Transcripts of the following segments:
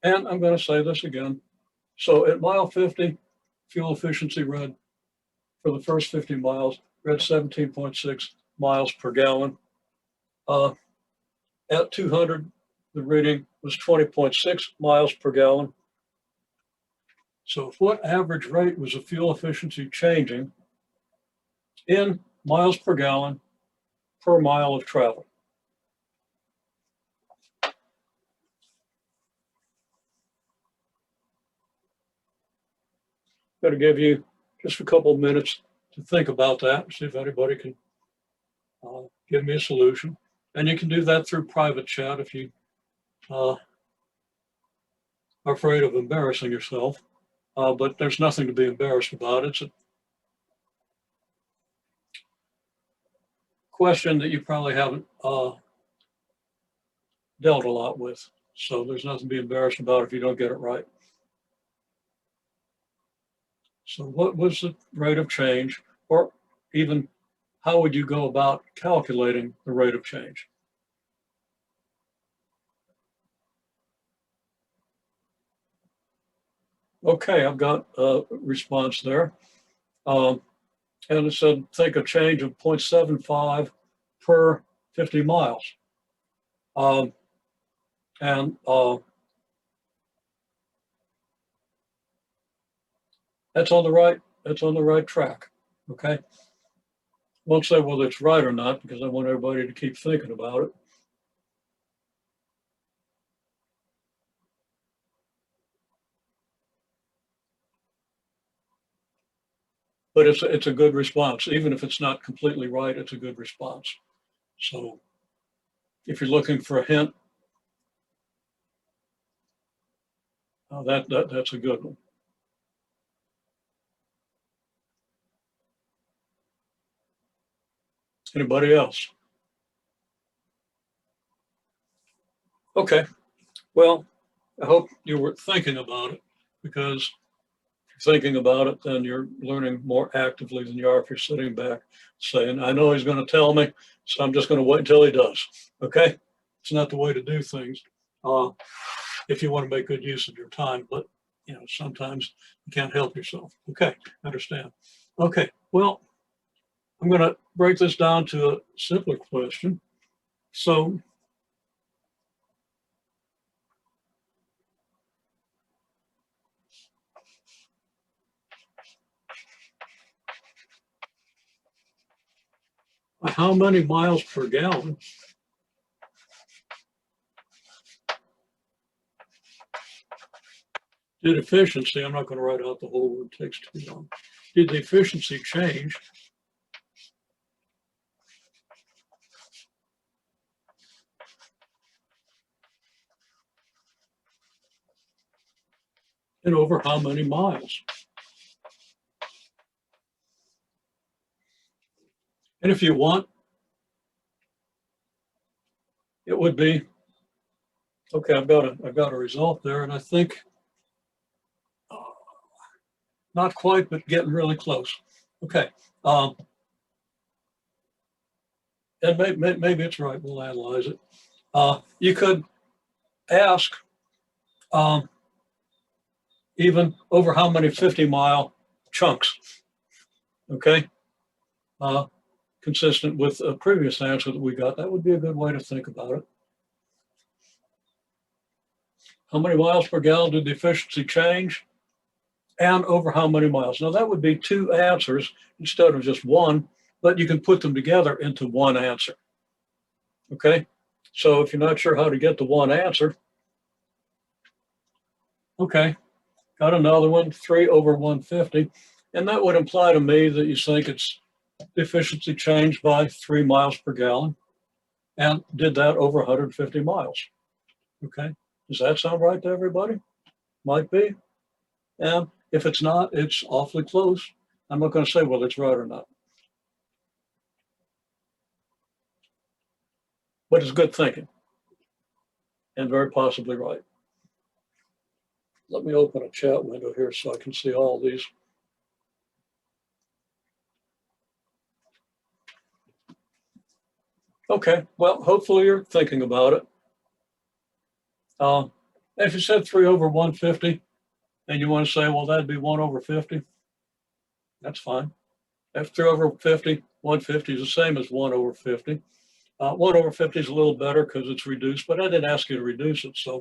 And I'm going to say this again. So at mile 50, fuel efficiency read for the first 50 miles, read 17.6 miles per gallon. At 200, the reading was 20.6 miles per gallon. So what average rate was the fuel efficiency changing in miles per gallon per mile of travel? I'm going to give you just a couple of minutes to think about that, see if anybody can give me a solution. And you can do that through private chat if you are afraid of embarrassing yourself. But there's nothing to be embarrassed about. It's a question that you probably haven't dealt a lot with. So there's nothing to be embarrassed about if you don't get it right. So what was the rate of change, or even how would you go about calculating the rate of change? Okay, I've got a response there. And it said, think a change of 0.75 per 50 miles. That's on the right track. Okay. Won't say whether it's right or not because I want everybody to keep thinking about it. But it's a good response. Even if it's not completely right, it's a good response. So if you're looking for a hint, that's a good one. Anybody else? Okay. Well, I hope you were thinking about it, because if you're thinking about it, then you're learning more actively than you are if you're sitting back saying, I know he's going to tell me, so I'm just going to wait until he does. Okay. It's not the way to do things if you want to make good use of your time, but sometimes you can't help yourself. Okay. Understand. Okay. Well, I'm going to break this down to a simpler question. So how many miles per gallon did efficiency, I'm not going to write out the whole word, it takes too long. Did the efficiency change and over how many miles? And if you want, it would be, okay, I've got a result there, and I think not quite, but getting really close. Okay. And maybe it's right, we'll analyze it. You could ask even over how many 50-mile chunks, okay? Consistent with a previous answer that we got. That would be a good way to think about it. How many miles per gallon did the efficiency change? And over how many miles? Now that would be two answers instead of just one, but you can put them together into one answer. Okay, so if you're not sure how to get to one answer, okay, got another one, 3 over 150. And that would imply to me that you think it's the efficiency changed by 3 miles per gallon and did that over 150 miles. Okay, does that sound right to everybody? Might be. And if it's not, it's awfully close. I'm not going to say whether it's right or not. But it's good thinking and very possibly right. Let me open a chat window here so I can see all these. Okay, well, hopefully you're thinking about it. If you said 3 over 150, and you want to say, well, that'd be 1 over 50, that's fine. If 3 over 50, 150 is the same as 1 over 50. 1 over 50 is a little better because it's reduced, but I didn't ask you to reduce it. So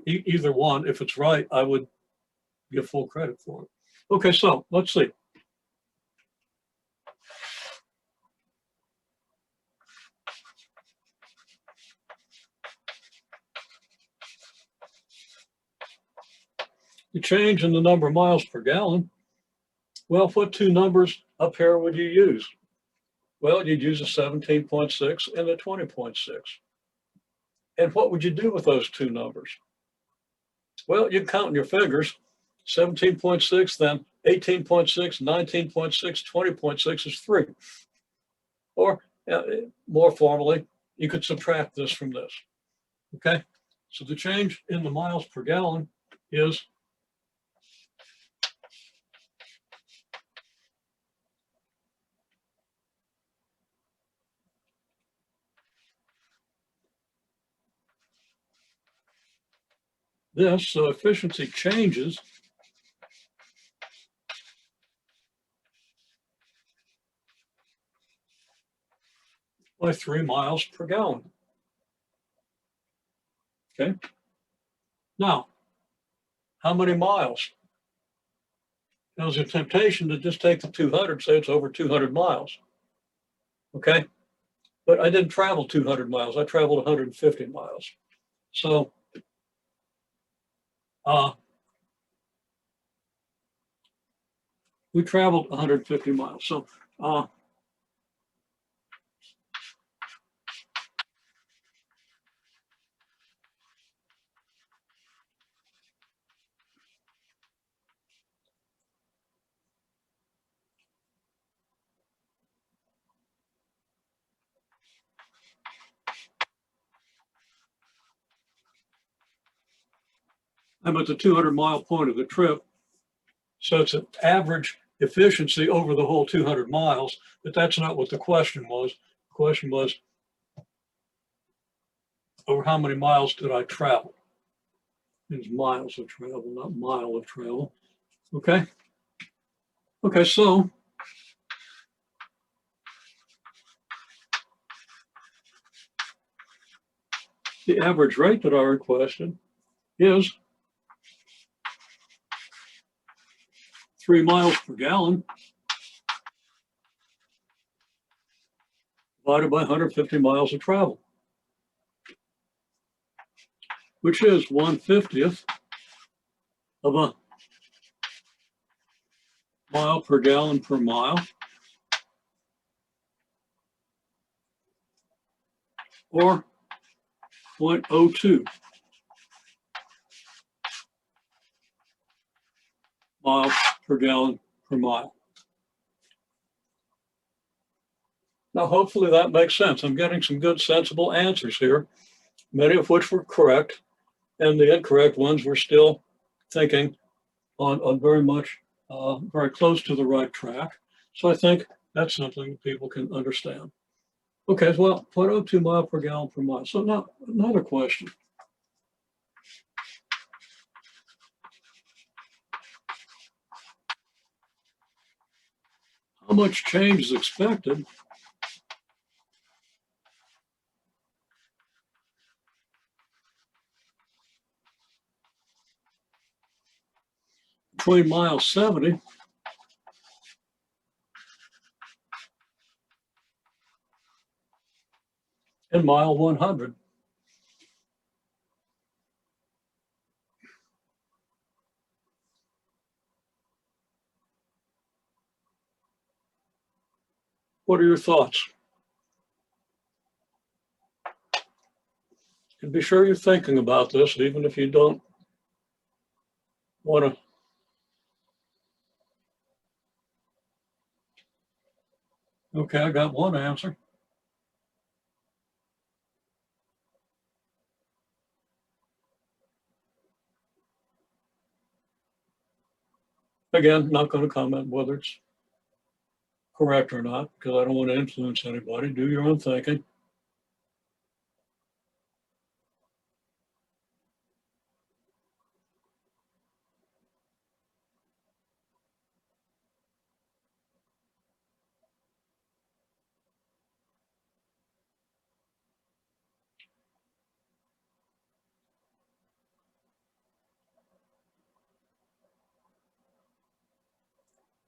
either one, if it's right, I would give full credit for it. Okay, so let's see. The change in the number of miles per gallon. Well, what two numbers up here would you use? Well, you'd use a 17.6 and a 20.6. And what would you do with those two numbers? Well, you count in your fingers, 17.6, then 18.6, 19.6, 20.6 is 3. Or more formally, you could subtract this from this. Okay, so the change in the miles per gallon is this. So efficiency changes by 3 miles per gallon. Okay. Now, how many miles? Now, there's a temptation to just take the 200, say it's over 200 miles. Okay. But I didn't travel 200 miles. I traveled 150 miles. So, we traveled 150 miles. So, I'm at the 200-mile point of the trip. So it's an average efficiency over the whole 200 miles, but that's not what the question was. The question was, over how many miles did I travel? It's miles of travel, not mile of travel. Okay. Okay, so the average rate that I requested is 3 miles per gallon divided by 150 miles of travel, which is 1/50th of a mile per gallon per mile, or 0.02 miles per gallon per mile. Now, hopefully that makes sense. I'm getting some good, sensible answers here, many of which were correct, and the incorrect ones were still thinking on very much, very close to the right track. So I think that's something people can understand. Okay, well, 0.02 mile per gallon per mile. So now another question. How much change is expected between mile 70 and mile 100? What are your thoughts? And be sure you're thinking about this, even if you don't want to. Okay, I got one answer. Again, not going to comment whether it's correct or not, because I don't want to influence anybody. Do your own thinking.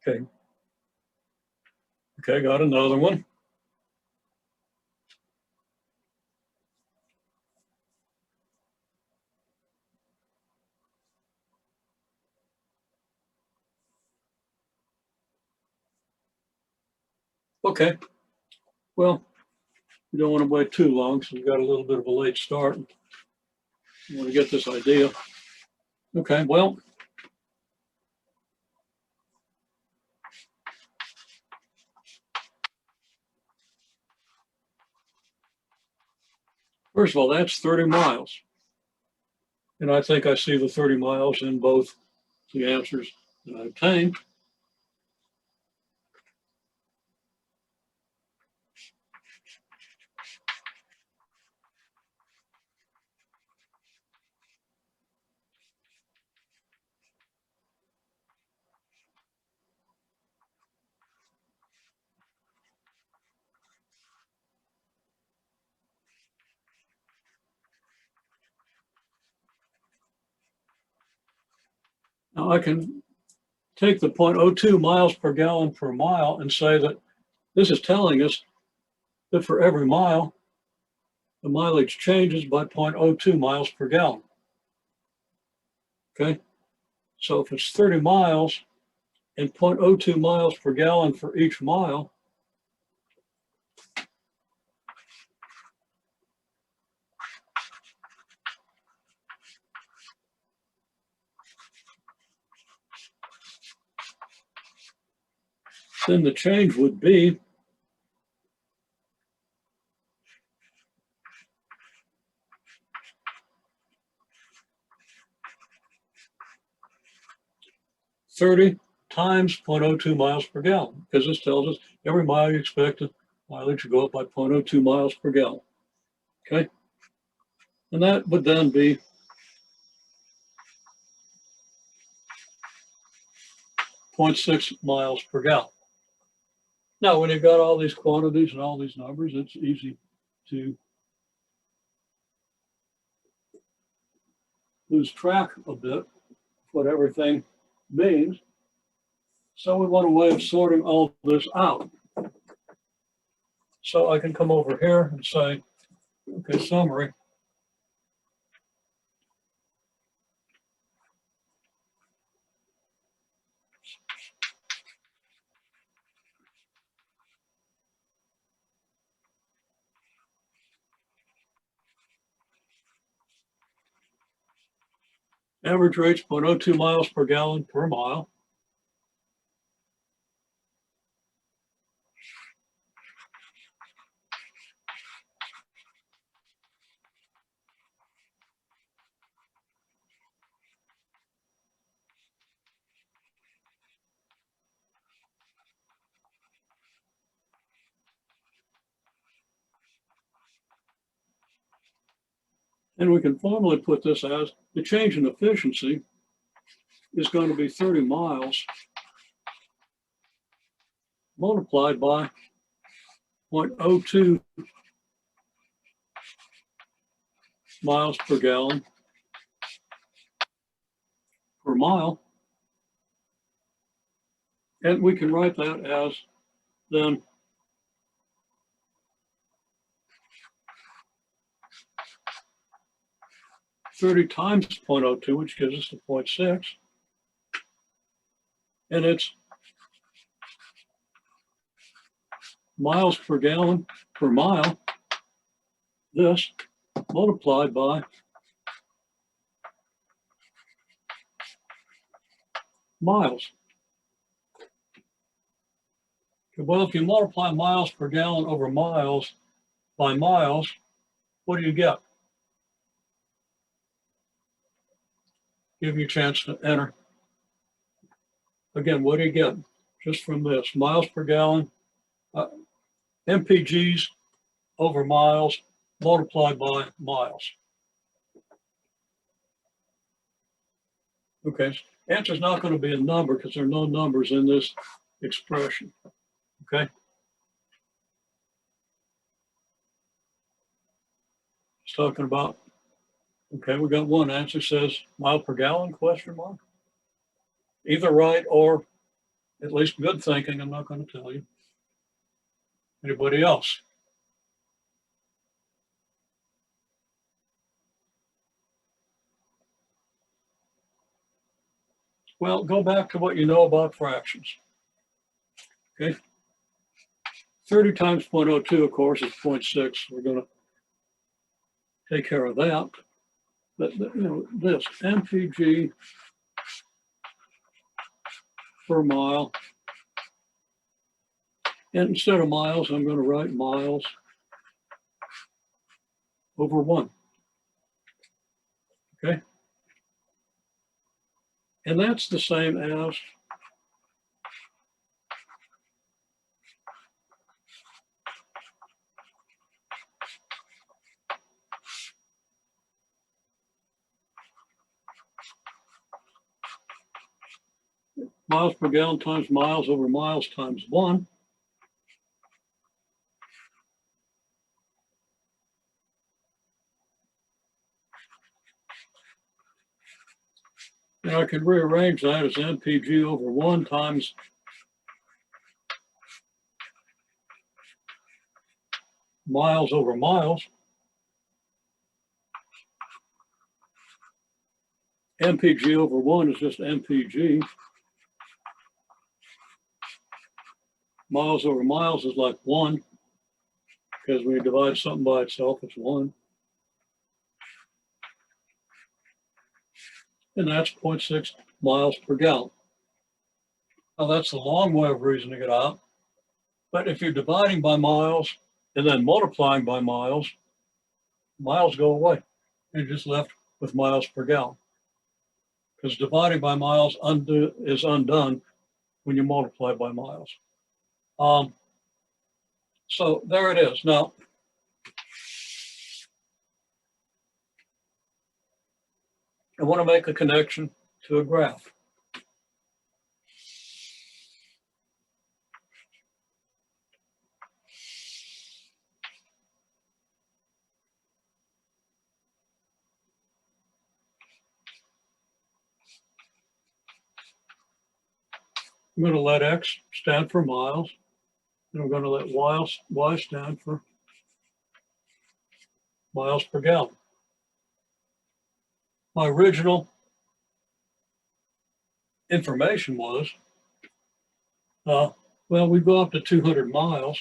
Okay. Okay, got another one. Okay, well, we don't want to wait too long, so we've got a little bit of a late start. I want to get this idea. Okay, well, first of all, that's 30 miles. And I think I see the 30 miles in both the answers that I obtained. Now I can take the 0.02 miles per gallon per mile and say that this is telling us that for every mile, the mileage changes by 0.02 miles per gallon. Okay, so if it's 30 miles and 0.02 miles per gallon for each mile, then the change would be 30 times 0.02 miles per gallon, because this tells us every mile you expect the mileage to go up by 0.02 miles per gallon. Okay, and that would then be 0.6 miles per gallon. Now, when you've got all these quantities and all these numbers, it's easy to lose track a bit of what everything means. So we want a way of sorting all this out. So I can come over here and say, okay, summary. Average rate's 0.02 miles per gallon per mile. And we can formally put this as the change in efficiency is going to be 30 miles multiplied by 0.02 miles per gallon per mile. And we can write that as then 30 times 0.02, which gives us the 0.6. And it's miles per gallon per mile, this multiplied by miles. Well, if you multiply miles per gallon over miles by miles, what do you get? Give you a chance to enter. Again, what do you get just from this? Miles per gallon, MPGs over miles multiplied by miles. Okay, answer is not going to be a number because there are no numbers in this expression. Okay. It's talking about, okay, we got one answer says mile per gallon, question mark. Either right or At least good thinking, I'm not going to tell you. Anybody else? Well, go back to what you know about fractions. Okay. 30 times 0.02, of course, is 0.6. We're going to take care of that. But you know, this mpg per mile. And instead of miles, I'm going to write miles over 1. Okay. And that's the same as miles per gallon times miles over miles times 1. And I can rearrange that as mpg over 1 times miles over miles. mpg over 1 is just mpg. Miles over miles is like 1, because when you divide something by itself, it's 1. And that's 0.6 miles per gallon. Now that's the long way of reasoning it out. But if you're dividing by miles and then multiplying by miles, miles go away. You're just left with miles per gallon. Because dividing by miles is undone when you multiply by miles. So there it is. Now, I want to make a connection to a graph. I'm going to let X stand for miles, and I'm going to let Y stand for miles per gallon. My original information was, well, we go up to 200 miles.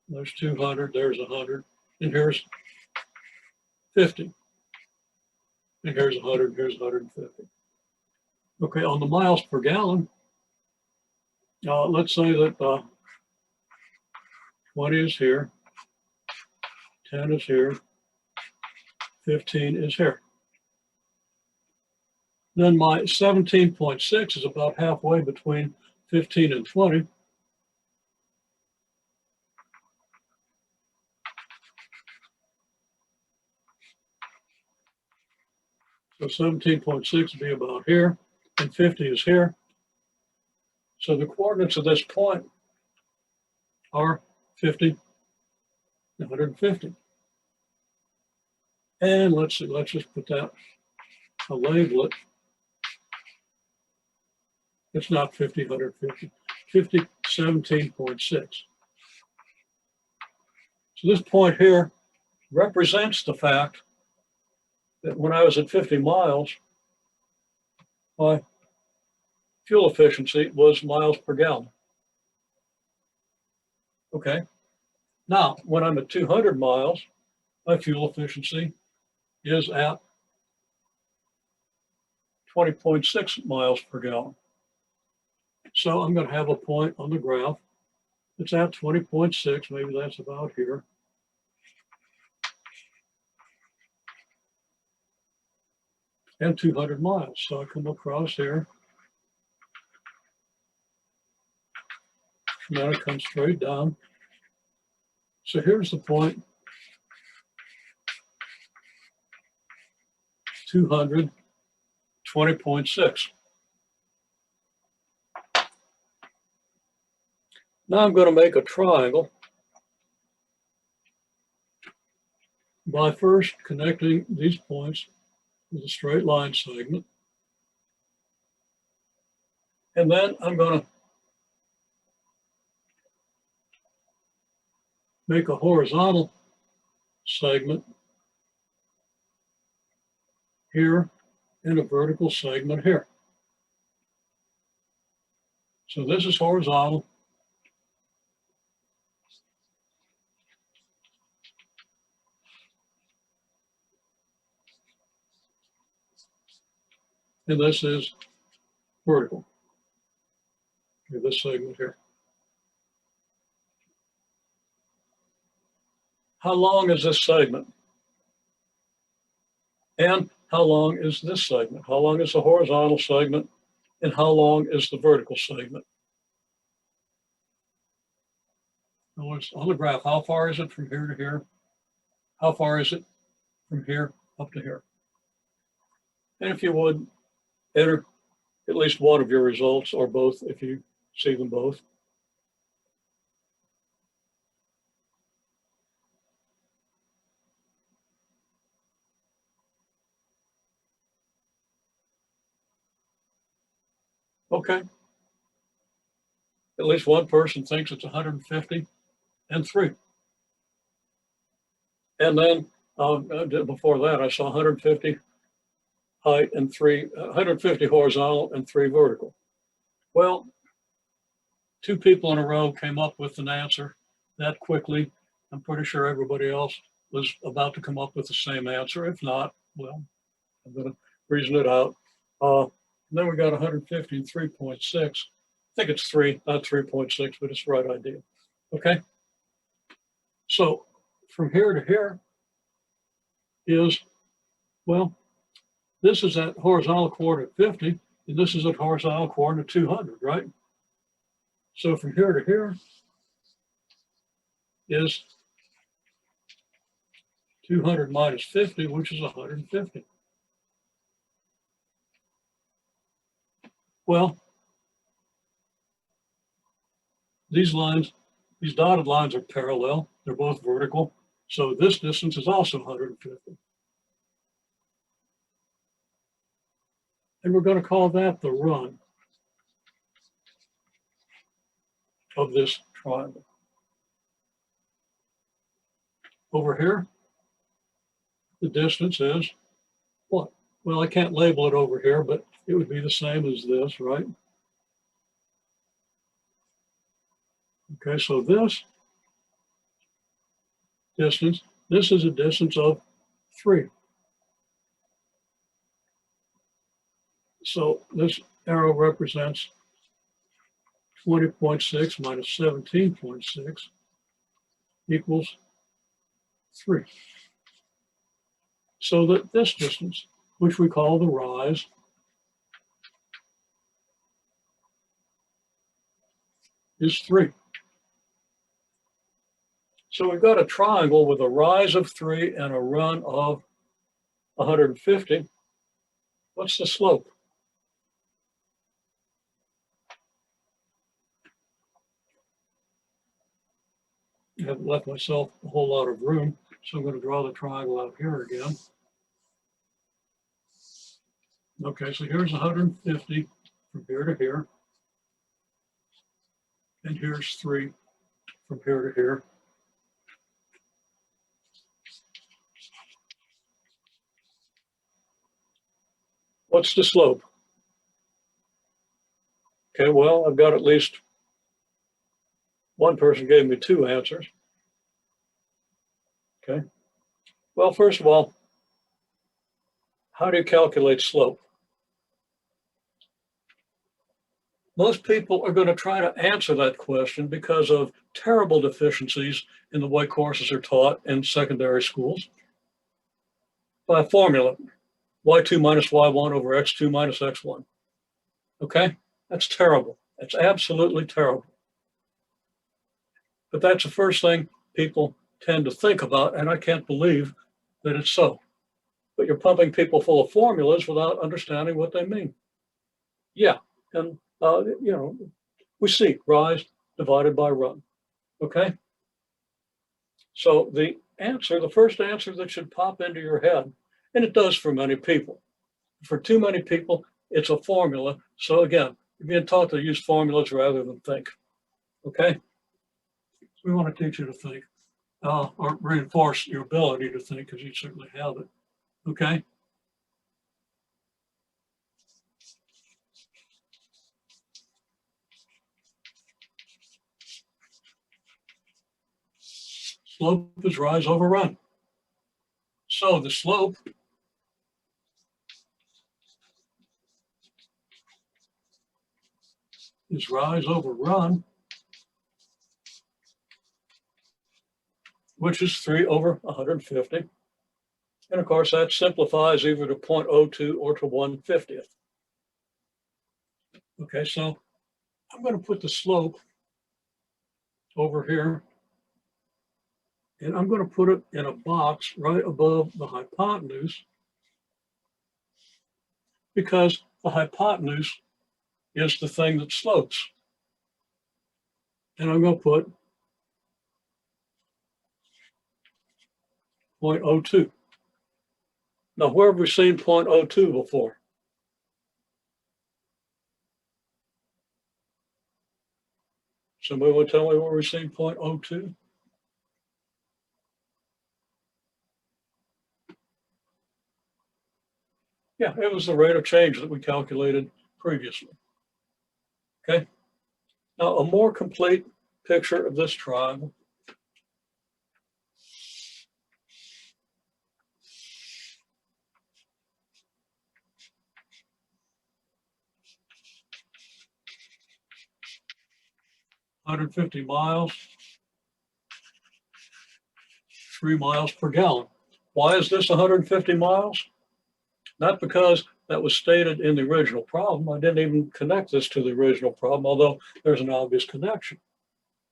There's 200, there's 100, and here's 50. And here's 100, here's 150. Okay, on the miles per gallon, let's say that 20 is here, 10 is here, 15 is here. Then my 17.6 is about halfway between 15 and 20. So 17.6 would be about here, and 50 is here. So the coordinates of this point are 50 and 150. And let's see, let's just put that, I'll label it. It's not 50, 150, 50, 17.6. So this point here represents the fact that when I was at 50 miles, my fuel efficiency was miles per gallon. Okay. Now, when I'm at 200 miles, my fuel efficiency is at 20.6 miles per gallon. So I'm going to have a point on the graph that's at 20.6, maybe that's about here. And 200 miles. So I come across here. And then it comes straight down. So here's the point. 200, 20.6. Now I'm going to make a triangle by first connecting these points with a straight line segment. And then I'm going to make a horizontal segment here and a vertical segment here. So this is horizontal. And this is vertical. Okay, this segment here. How long is this segment? And how long is this segment? How long is the horizontal segment? And how long is the vertical segment? In other words, on the graph, how far is it from here to here? How far is it from here up to here? And if you would, enter at least one of your results or both if you see them both. Okay. At least one person thinks it's 150 and 3. And then before that, I saw 150 height and 3, 150 horizontal and 3 vertical. Well, 2 people in a row came up with an answer that quickly. I'm pretty sure everybody else was about to come up with the same answer. If not, well, I'm going to reason it out. Then we got 150 and 3.6. I think it's 3, not 3.6, but it's the right idea. Okay. So from here to here is, well, this is at horizontal coordinate 50, and this is at horizontal coordinate 200, right? So from here to here is 200 minus 50, which is 150. Well, these lines, these dotted lines are parallel. They're both vertical. So this distance is also 150. And we're going to call that the run of this triangle. Over here, the distance is what? Well, I can't label it over here, but it would be the same as this, right? Okay, so this distance, this is a distance of 3. So this arrow represents 20.6 minus 17.6 equals 3. So that this distance, which we call the rise, is 3. So we've got a triangle with a rise of 3 and a run of 150. What's the slope? I haven't left myself a whole lot of room, so I'm going to draw the triangle out here again. Okay, so here's 150 from here to here. And here's 3 from here to here. What's the slope? Okay, well, I've got at least one person gave me 2 answers. Okay. Well, first of all, how do you calculate slope? Most people are going to try to answer that question because of terrible deficiencies in the way courses are taught in secondary schools by a formula, y2 minus y1 over x2 minus x1. Okay, that's terrible. That's absolutely terrible. But that's the first thing people tend to think about, and I can't believe that it's so. But you're pumping people full of formulas without understanding what they mean. Yeah, and you know, we see rise divided by run. Okay. So the answer, the first answer that should pop into your head, and it does for many people. For too many people, it's a formula. So again, You're being taught to use formulas rather than think. Okay? So we want to teach you to think, or reinforce your ability to think, because you certainly have it. Okay? Slope is rise over run. So the slope is rise over run, which is 3 over 150. And of course, that simplifies either to 0.02 or to 1/50th. Okay, so I'm going to put the slope over here, and I'm going to put it in a box right above the hypotenuse, because the hypotenuse is the thing that slopes. And I'm going to put 0.02. Now, where have we seen 0.02 before? Somebody will tell me where we've seen 0.02? Yeah, it was the rate of change that we calculated previously. Okay. Now, a more complete picture of this triangle. $150 miles, 3 miles per gallon. Why is this 150 miles? Not because that was stated in the original problem. I didn't even connect this to the original problem, although there's an obvious connection.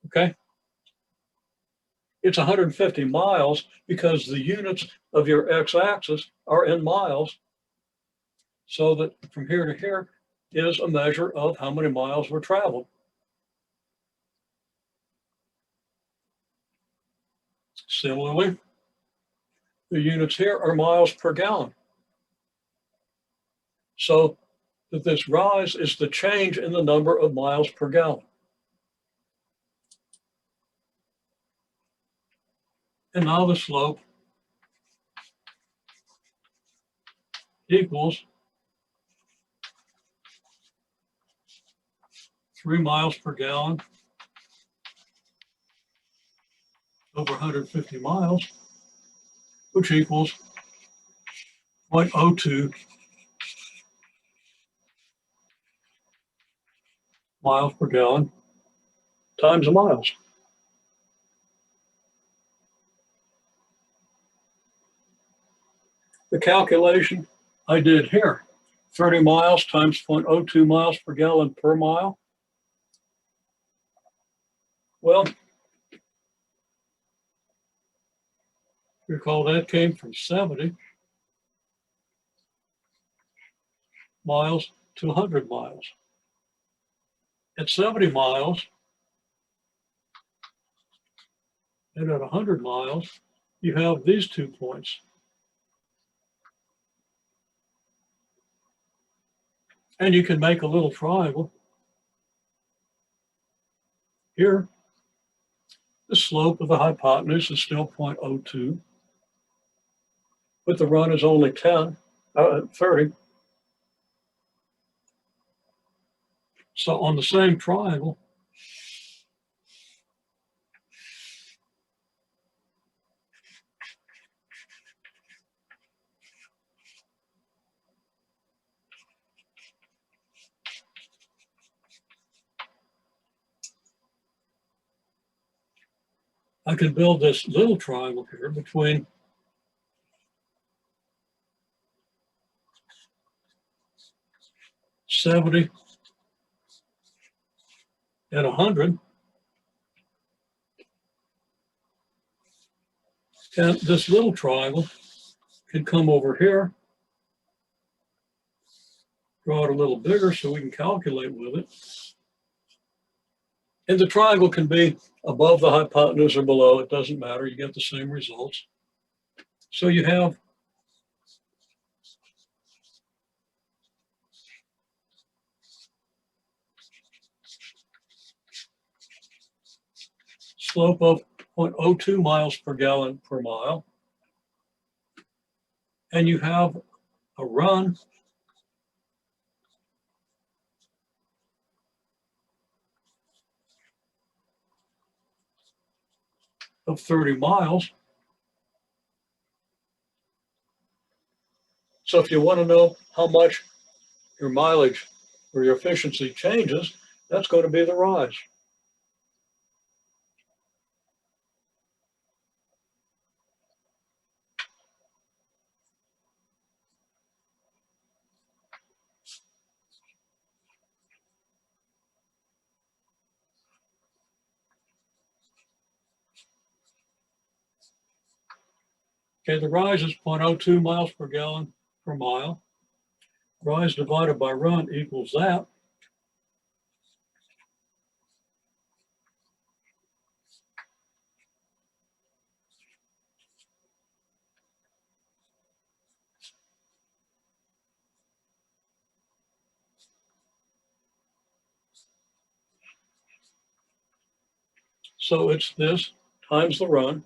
Okay? It's 150 miles because the units of your x-axis are in miles, so that from here to here is a measure of how many miles were traveled. Similarly, the units here are miles per gallon. So that this rise is the change in the number of miles per gallon. And now the slope equals 3 miles per gallon over 150 miles, which equals 0.02 miles per gallon times the miles. The calculation I did here, 30 miles times 0.02 miles per gallon per mile. Well, recall that came from 70 miles to 100 miles. At 70 miles and at 100 miles, you have these 2 points. And you can make a little triangle. Here, the slope of the hypotenuse is still 0.02, but the run is only 30. So on the same triangle, I can build this little triangle here between $70 and 100. And this little triangle can come over here, draw it a little bigger so we can calculate with it. And the triangle can be above the hypotenuse or below, it doesn't matter, you get the same results. So you have slope of 0.02 miles per gallon per mile, and you have a run of 30 miles. So if you want to know how much your mileage or your efficiency changes, that's going to be the rise. Okay, the rise is 0.02 miles per gallon per mile. Rise divided by run equals that. So it's this times the run.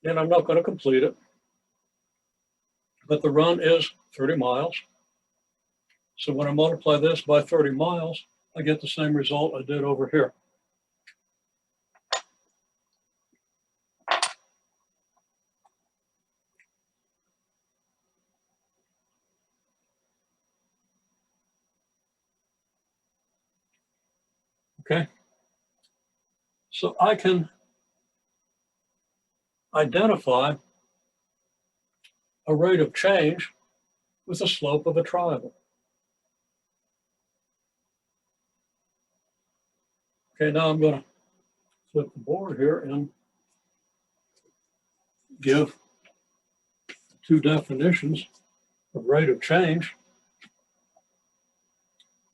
And I'm not going to complete it, but the run is 30 miles. So when I multiply this by 30 miles, I get the same result I did over here. Okay. So I can identify a rate of change with the slope of a triangle. Okay, now I'm going to flip the board here and give two definitions of rate of change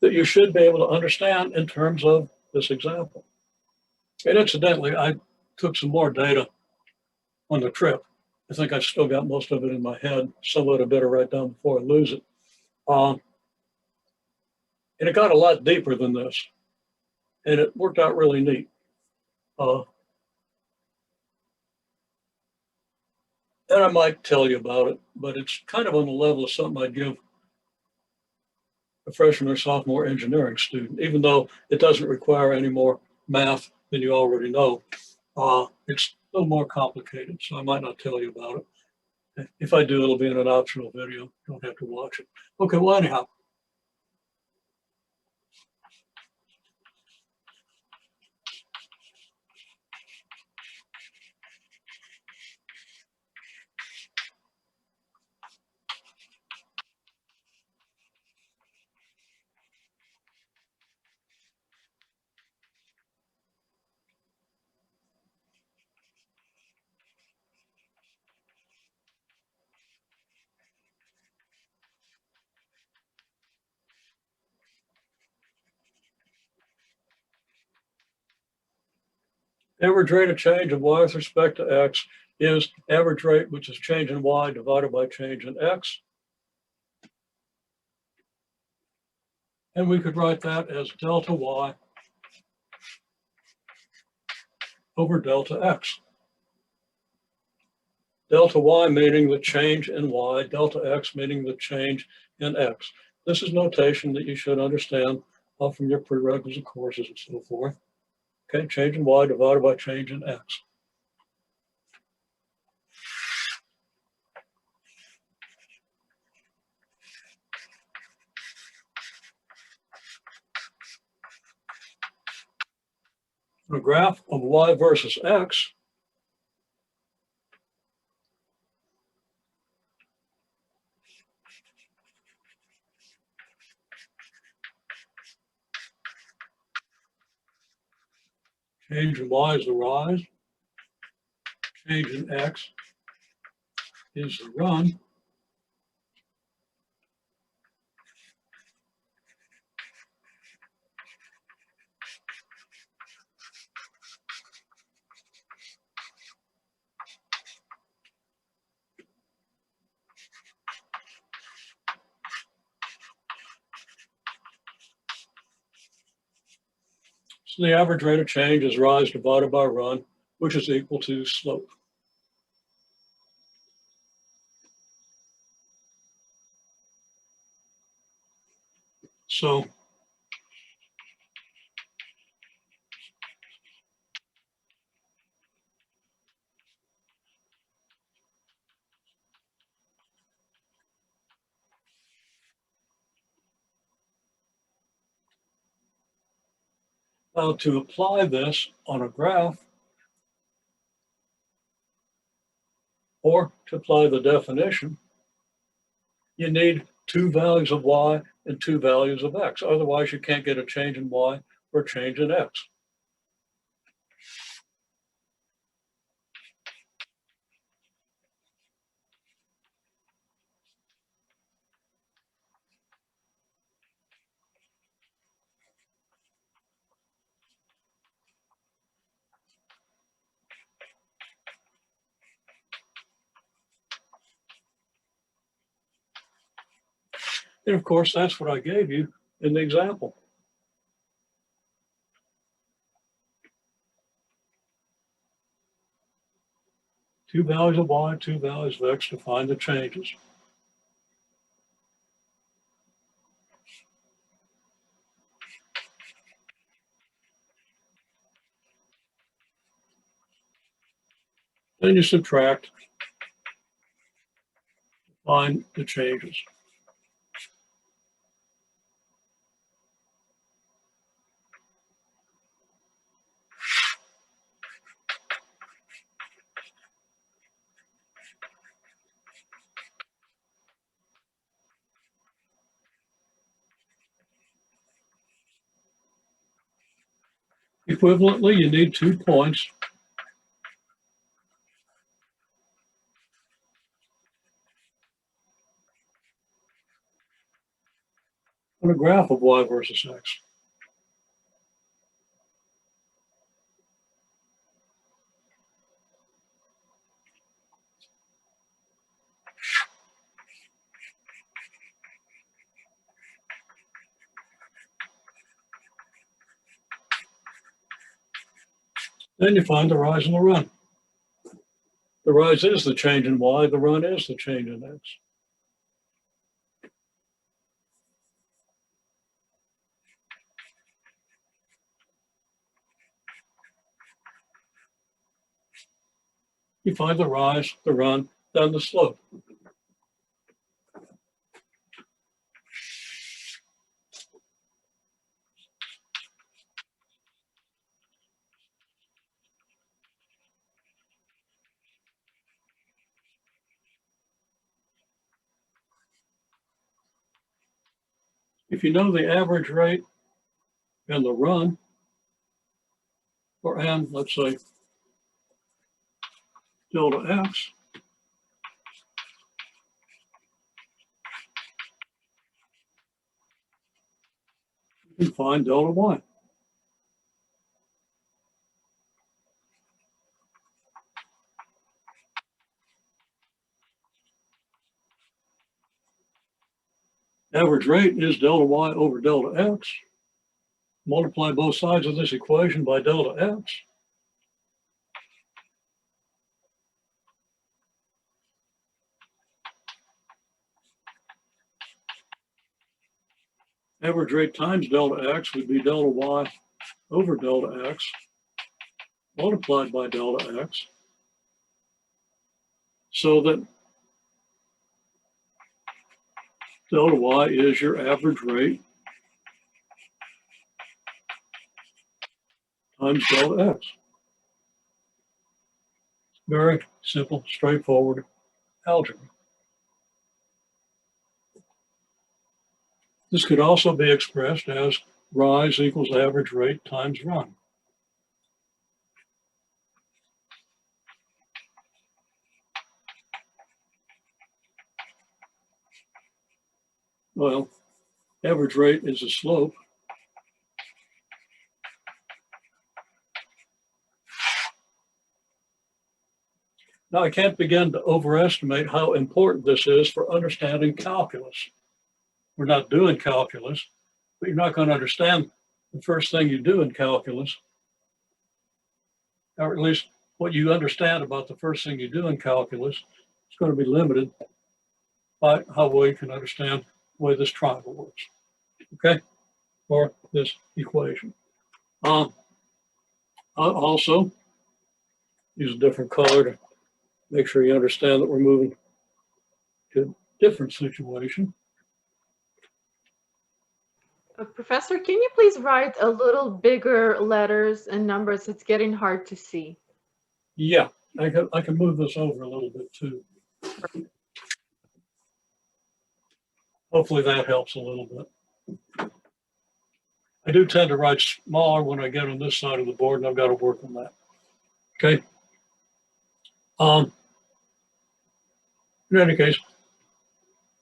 that you should be able to understand in terms of this example. And incidentally, I took some more data on the trip. I think I've still got most of it in my head. Some of it I better write down before I lose it. And it got a lot deeper than this. And it worked out really neat. And I might tell you about it, but it's kind of on the level of something I'd give a freshman or sophomore engineering student, even though it doesn't require any more math than you already know. It's a little more complicated, so I might not tell you about it. If I do, it'll be in an optional video. You don't have to watch it. Okay, well, anyhow. Average rate of change of y with respect to x is average rate, which is change in y divided by change in x. And we could write that as delta y over delta x. Delta y meaning the change in y, delta x meaning the change in x. This is notation that you should understand from your prerequisite courses and so forth. Okay, change in y divided by change in x. A graph of y versus x, change in y is the rise, change in x is the run. So the average rate of change is rise divided by run, which is equal to slope. So now to apply this on a graph, or to apply the definition, you need two values of y and two values of x. Otherwise, you can't get a change in y or a change in x. And of course, that's what I gave you in the example. Two values of y, two values of x to find the changes. Then you subtract, find the changes. Equivalently, you need 2 points on a graph of y versus x. Then you find the rise and the run. The rise is the change in y, the run is the change in x. You find the rise, the run, then the slope. If you know the average rate and the run, or and let's say delta x, you can find delta y. Average rate is delta y over delta x. Multiply both sides of this equation by delta x. Average rate times delta x would be delta y over delta x multiplied by delta x, so that delta y is your average rate times delta x. Very simple, straightforward algebra. This could also be expressed as rise equals average rate times run. Well, average rate is a slope. Now, I can't begin to overestimate how important this is for understanding calculus. We're not doing calculus, but you're not going to understand the first thing you do in calculus, or at least what you understand about the first thing you do in calculus, is going to be limited by how well you can understand the way this triangle works, okay, or this equation. I'll also use a different color to make sure you understand that we're moving to a different situation. Professor, can you please write a little bigger letters and numbers? It's getting hard to see. Yeah, I can move this over a little bit too. Hopefully that helps a little bit. I do tend to write smaller when I get on this side of the board, and I've got to work on that. Okay. In any case,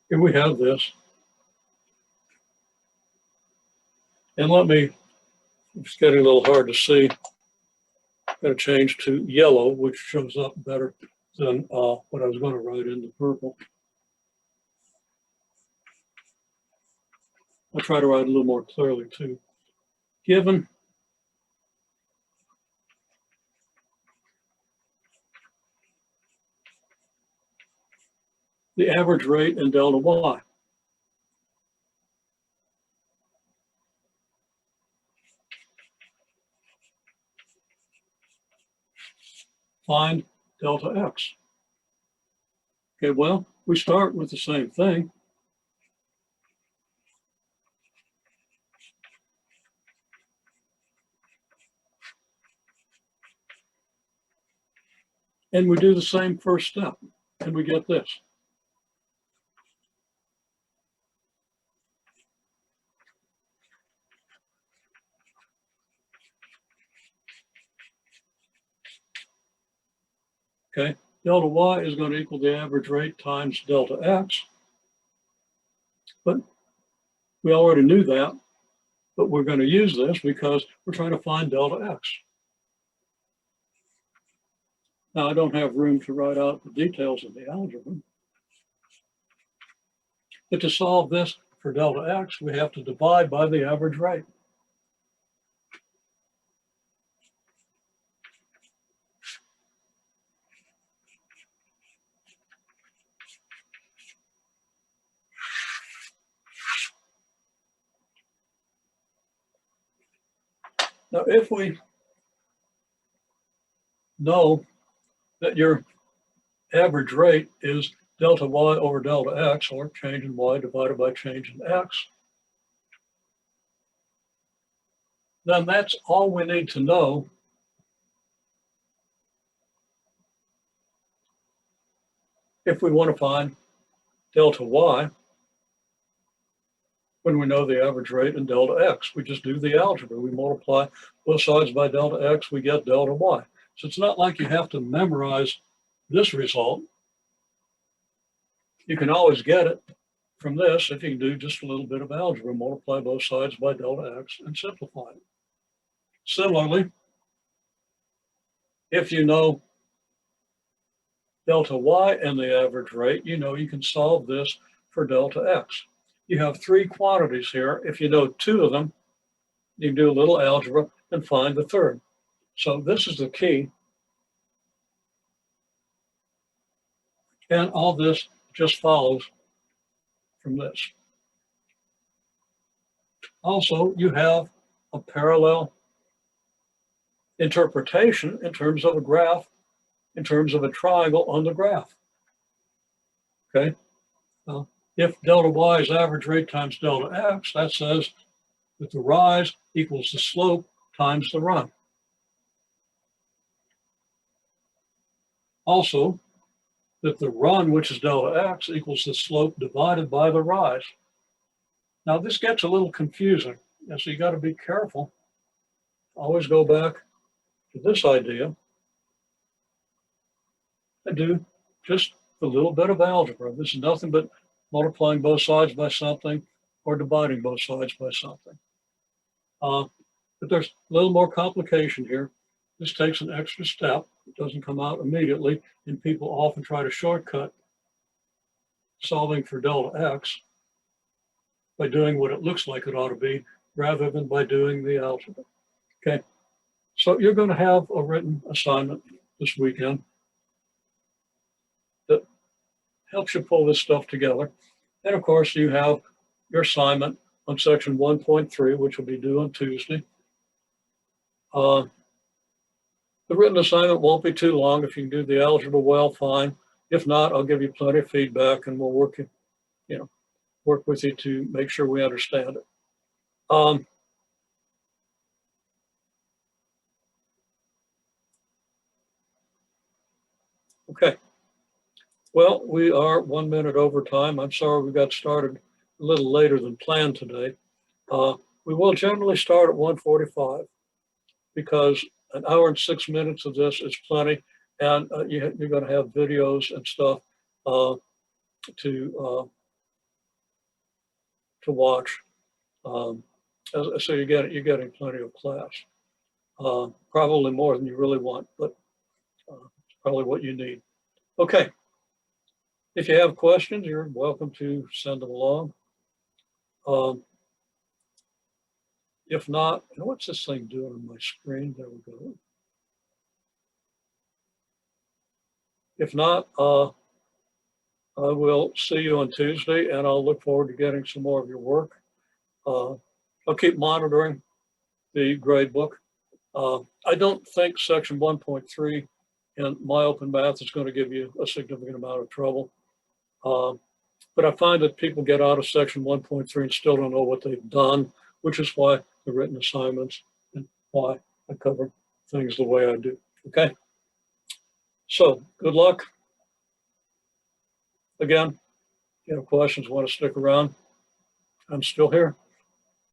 here we have this. And it's getting a little hard to see. Got to change to yellow, which shows up better than what I was going to write into purple. I'll try to write a little more clearly too. Given the average rate in delta y, find delta x. Okay, well, we start with the same thing. And we do the same first step, and we get this. Okay, delta y is going to equal the average rate times delta x. But we already knew that, but we're going to use this because we're trying to find delta x. Now, I don't have room to write out the details of the algebra. But to solve this for delta x, we have to divide by the average rate. Now, if we know that your average rate is delta y over delta x, or change in y divided by change in x, then that's all we need to know if we want to find delta y when we know the average rate in delta x. We just do the algebra. We multiply both sides by delta x, we get delta y. So it's not like you have to memorize this result. You can always get it from this if you can do just a little bit of algebra, multiply both sides by delta x and simplify it. Similarly, if you know delta y and the average rate, you know you can solve this for delta x. You have three quantities here. If you know two of them, you can do a little algebra and find the third. So this is the key. And all this just follows from this. Also, you have a parallel interpretation in terms of a graph, in terms of a triangle on the graph. Okay. If delta y is average rate times delta x, that says that the rise equals the slope times the run. Also, that the run, which is delta x, equals the slope divided by the rise. Now, this gets a little confusing, and so you got to be careful. Always go back to this idea and do just a little bit of algebra. This is nothing but multiplying both sides by something or dividing both sides by something. But there's a little more complication here. This takes an extra step. It doesn't come out immediately, and people often try to shortcut solving for delta x by doing what it looks like it ought to be rather than by doing the algebra. Okay, so you're going to have a written assignment this weekend that helps you pull this stuff together. And of course, you have your assignment on section 1.3, which will be due on Tuesday. The written assignment won't be too long. If you can do the algebra well, fine. If not, I'll give you plenty of feedback and we'll work with you to make sure we understand it. Okay. Well, we are 1 minute over time. I'm sorry we got started a little later than planned today. We will generally start at 1:45 because an hour and 6 minutes of this is plenty, and you're going to have videos and stuff to watch. So you're getting plenty of class. Probably more than you really want, but it's probably what you need. Okay. If you have questions, you're welcome to send them along. If not, what's this thing doing on my screen? There we go. If not, I will see you on Tuesday, and I'll look forward to getting some more of your work. I'll keep monitoring the grade book. I don't think section 1.3 in my open math is going to give you a significant amount of trouble. But I find that people get out of section 1.3 and still don't know what they've done, which is why the written assignments and why I cover things the way I do. Okay. So good luck. Again, if you have questions, want to stick around, I'm still here.